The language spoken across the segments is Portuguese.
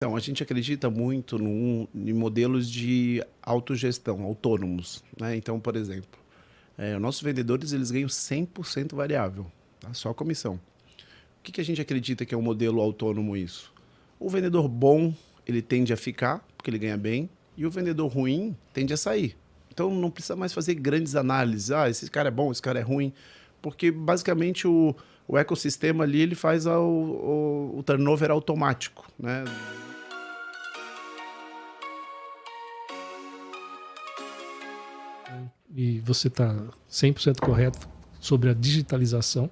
Então, a gente acredita muito em modelos de autogestão, autônomos, né? Então, por exemplo, os nossos vendedores eles ganham 100% variável, tá? Só comissão. O que a gente acredita que é um modelo autônomo isso? O vendedor bom, ele tende a ficar, porque ele ganha bem, e o vendedor ruim tende a sair. Então, não precisa mais fazer grandes análises. Ah, esse cara é bom, esse cara é ruim, porque basicamente o ecossistema ali ele faz o turnover automático, né? E você está 100% correto sobre a digitalização,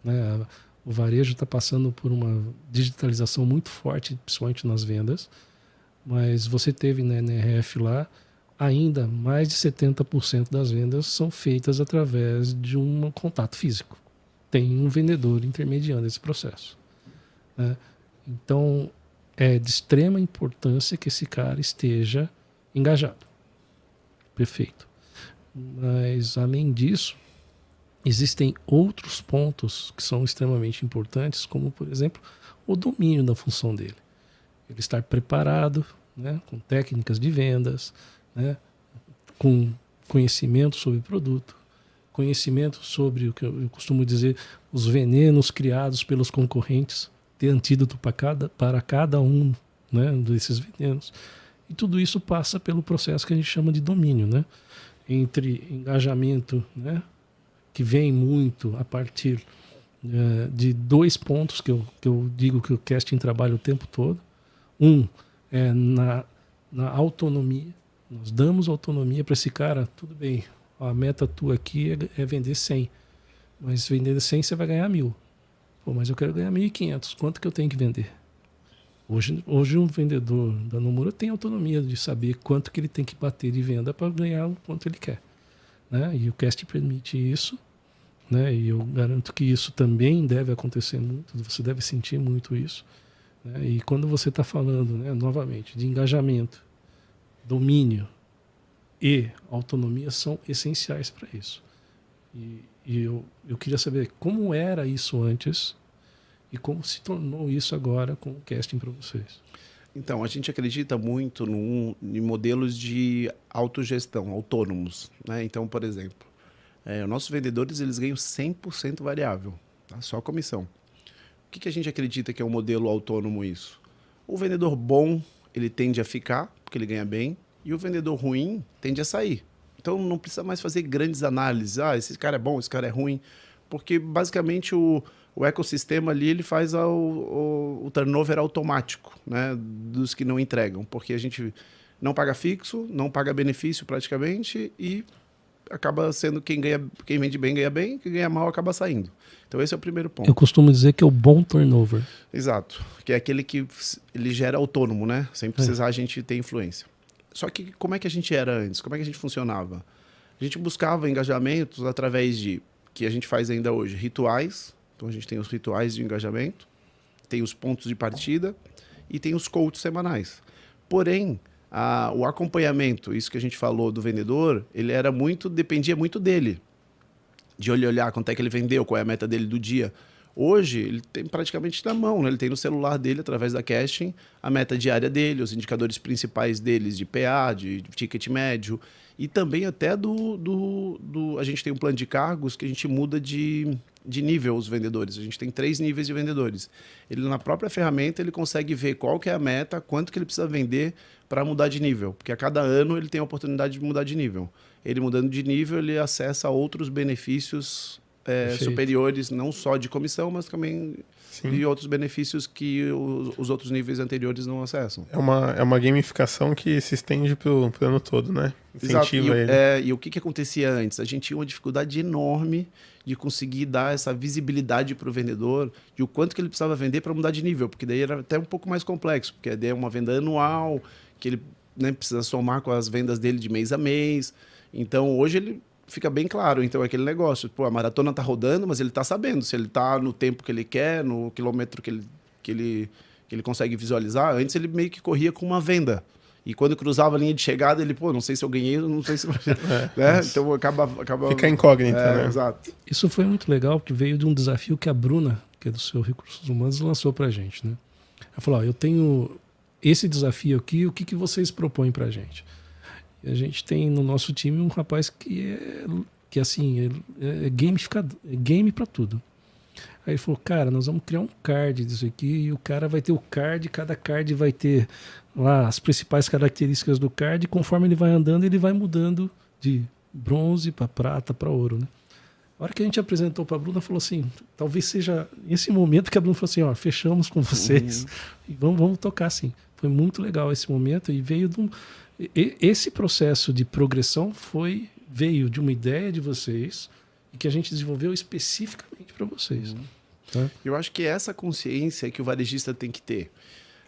né? O varejo está passando por uma digitalização muito forte, principalmente nas vendas, mas você teve na NRF lá, ainda mais de 70% das vendas são feitas através de um contato físico. Tem um vendedor intermediando esse processo, né? Então, é de extrema importância que esse cara esteja engajado. Perfeito. Mas, além disso, existem outros pontos que são extremamente importantes, como, por exemplo, o domínio da função dele. Ele estar preparado, né, com técnicas de vendas, né, com conhecimento sobre o produto, conhecimento sobre o que eu costumo dizer, os venenos criados pelos concorrentes, ter antídoto para cada um, né, desses venenos. E tudo isso passa pelo processo que a gente chama de domínio, né? Entre engajamento, né, que vem muito a partir de dois pontos que eu digo que o casting trabalha o tempo todo. Um é na autonomia. Nós damos autonomia para esse cara. Tudo bem, a meta tua aqui é vender 100. Mas vender 100 você vai ganhar 1.000. Pô, mas eu quero ganhar 1.500. Quanto que eu tenho que vender? Hoje um vendedor da Nomura tem autonomia de saber quanto que ele tem que bater de venda para ganhar o quanto ele quer, né? E o CAST permite isso, né? E eu garanto que isso também deve acontecer muito, você deve sentir muito isso, né? E quando você está falando, né, novamente, de engajamento, domínio e autonomia são essenciais para isso. E eu queria saber como era isso antes e como se tornou isso agora com o casting para vocês. Então, a gente acredita muito em modelos de autogestão, autônomos, né? Então, por exemplo, os nossos vendedores eles ganham 100% variável, tá? Só comissão. O que a gente acredita que é um modelo autônomo isso? O vendedor bom, ele tende a ficar, porque ele ganha bem, e o vendedor ruim tende a sair. Então, não precisa mais fazer grandes análises. Ah, esse cara é bom, esse cara é ruim, porque basicamente o ecossistema ali ele faz o turnover automático, né, dos que não entregam, porque a gente não paga fixo, não paga benefício praticamente e acaba sendo quem vende bem ganha bem, quem ganha mal acaba saindo. Então esse é o primeiro ponto. Eu costumo dizer que é o bom turnover. Exato, que é aquele que ele gera autônomo, né, sem precisar a gente ter influência. Só que como é que a gente era antes? Como é que a gente funcionava? A gente buscava engajamentos através de, que a gente faz ainda hoje, rituais. Então a gente tem os rituais de engajamento, tem os pontos de partida e tem os coaches semanais. Porém, o acompanhamento, isso que a gente falou do vendedor, ele era dependia muito dele. De olhar quanto é que ele vendeu, qual é a meta dele do dia. Hoje, ele tem praticamente na mão, né? Ele tem no celular dele, através da casting, a meta diária dele, os indicadores principais deles de PA, de ticket médio, e também até a gente tem um plano de cargos que a gente muda de nível os vendedores. A gente tem 3 níveis de vendedores. Ele, na própria ferramenta, ele consegue ver qual que é a meta, quanto que ele precisa vender para mudar de nível. Porque a cada ano ele tem a oportunidade de mudar de nível. Ele mudando de nível, ele acessa outros benefícios superiores, não só de comissão, mas também de outros benefícios que os outros níveis anteriores não acessam. É uma gamificação que se estende para o ano todo, né? Incentiva ele. E o que acontecia antes? A gente tinha uma dificuldade enorme de conseguir dar essa visibilidade para o vendedor de o quanto que ele precisava vender para mudar de nível, porque daí era até um pouco mais complexo, porque daí é uma venda anual, que ele, né, precisa somar com as vendas dele de mês a mês. Então, hoje ele fica bem claro. Então, é aquele negócio. Pô, a maratona está rodando, mas ele está sabendo se ele está no tempo que ele quer, no quilômetro que ele consegue visualizar. Antes, ele meio que corria com uma venda. E quando cruzava a linha de chegada, ele, pô, não sei se eu ganhei, não sei se... né? Então, acaba... Fica incógnita, né? Exato. Isso foi muito legal, porque veio de um desafio que a Bruna, que é do seu Recursos Humanos, lançou pra gente, né? Ela falou, eu tenho esse desafio aqui, o que vocês propõem pra gente? E a gente tem no nosso time um rapaz que assim, é game pra tudo. Aí ele falou, cara, nós vamos criar um card disso aqui, e o cara vai ter o card, cada card vai ter lá as principais características do card, e conforme ele vai andando, ele vai mudando de bronze para prata para ouro, né? A hora que a gente apresentou para a Bruna, falou assim, talvez seja esse momento que a Bruna falou assim, ó, fechamos com vocês e vamos tocar assim. Foi muito legal esse momento e veio esse processo de progressão veio de uma ideia de vocês e que a gente desenvolveu especificamente para vocês. Tá? Eu acho que é essa consciência que o varejista tem que ter.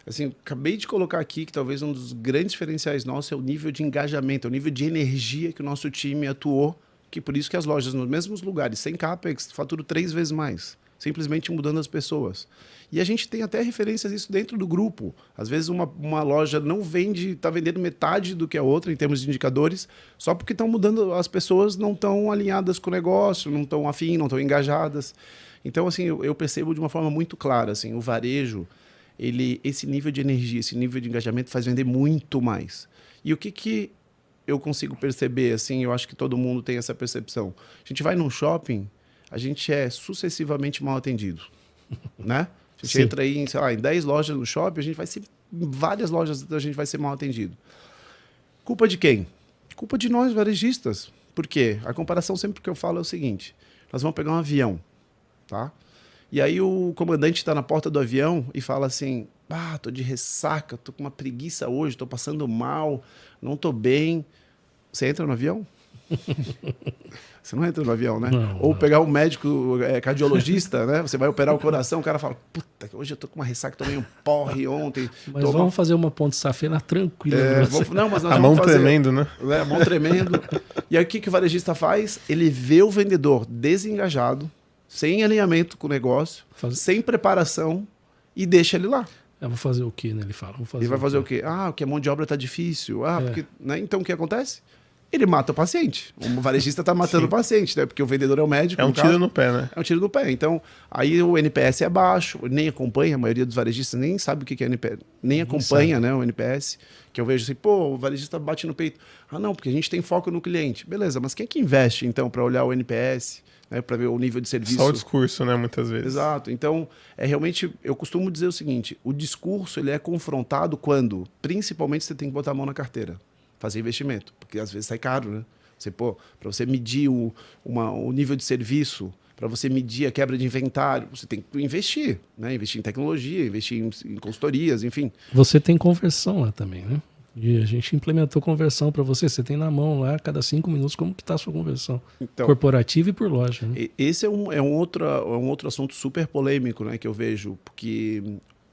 Assim, acabei de colocar aqui que talvez um dos grandes diferenciais nossos é o nível de engajamento, é o nível de energia que o nosso time atuou, que por isso que as lojas nos mesmos lugares, sem CAPEX, faturam 3 vezes mais, simplesmente mudando as pessoas. E a gente tem até referências disso dentro do grupo. Às vezes uma loja não está vendendo metade do que a outra em termos de indicadores, só porque estão mudando, as pessoas não estão alinhadas com o negócio, não estão afim, não estão engajadas. Então, assim, eu percebo de uma forma muito clara, assim, o varejo, esse nível de energia, esse nível de engajamento faz vender muito mais. E o que eu consigo perceber, assim, eu acho que todo mundo tem essa percepção. A gente vai num shopping, a gente é sucessivamente mal atendido, né? A gente entra aí, sei lá, em 10 lojas no shopping, a gente vai ser, em várias lojas a gente vai ser mal atendido. Culpa de quem? Culpa de nós, varejistas. Por quê? A comparação sempre que eu falo é o seguinte, nós vamos pegar um avião, tá? E aí o comandante está na porta do avião e fala assim, tô de ressaca, tô com uma preguiça hoje, tô passando mal, não tô bem. Você entra no avião? Você não entra no avião, né? Não, Ou não. pegar um médico cardiologista, né? Você vai operar o coração, o cara fala, puta, hoje eu tô com uma ressaca, tomei um porre ontem. Mas vamos fazer uma ponte safena tranquila. Não, mas nós A vamos mão fazer, tremendo, né? A mão tremendo. E aí o que o varejista faz? Ele vê o vendedor desengajado, sem alinhamento com o negócio, sem preparação e deixa ele lá. Eu vou fazer o quê, né? Ele fala. Ele vai fazer o quê? Porque a mão de obra está difícil. Porque, né? Então o que acontece? Ele mata o paciente. O varejista está matando o paciente, né? Porque o vendedor é o médico. É um tiro no pé, né? É um tiro no pé. Então, aí o NPS é baixo, nem acompanha, a maioria dos varejistas nem sabe o que é NPS, nem acompanha, né, o NPS, que eu vejo assim, o varejista bate no peito. Não, porque a gente tem foco no cliente. Beleza, mas quem é que investe, então, para olhar o NPS, né, para ver o nível de serviço? Só o discurso, né, muitas vezes. Exato. Então, realmente, eu costumo dizer o seguinte, o discurso ele é confrontado quando, principalmente, você tem que botar a mão na carteira. Fazer investimento, porque às vezes sai caro, né? Para você medir o nível de serviço, para você medir a quebra de inventário, você tem que investir, né? Investir em tecnologia, investir em consultorias, enfim. Você tem conversão lá também, né? E a gente implementou conversão para você. Você tem na mão lá, cada 5 minutos, como que está a sua conversão. Então, corporativa e por loja. Né? Esse é um outro assunto super polêmico, né, que eu vejo, porque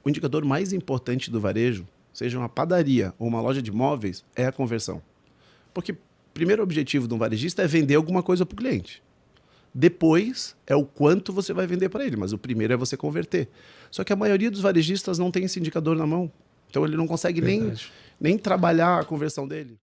o indicador mais importante do varejo, seja uma padaria ou uma loja de móveis, é a conversão. Porque o primeiro objetivo de um varejista é vender alguma coisa para o cliente. Depois é o quanto você vai vender para ele, mas o primeiro é você converter. Só que a maioria dos varejistas não tem esse indicador na mão. Então ele não consegue nem trabalhar a conversão dele.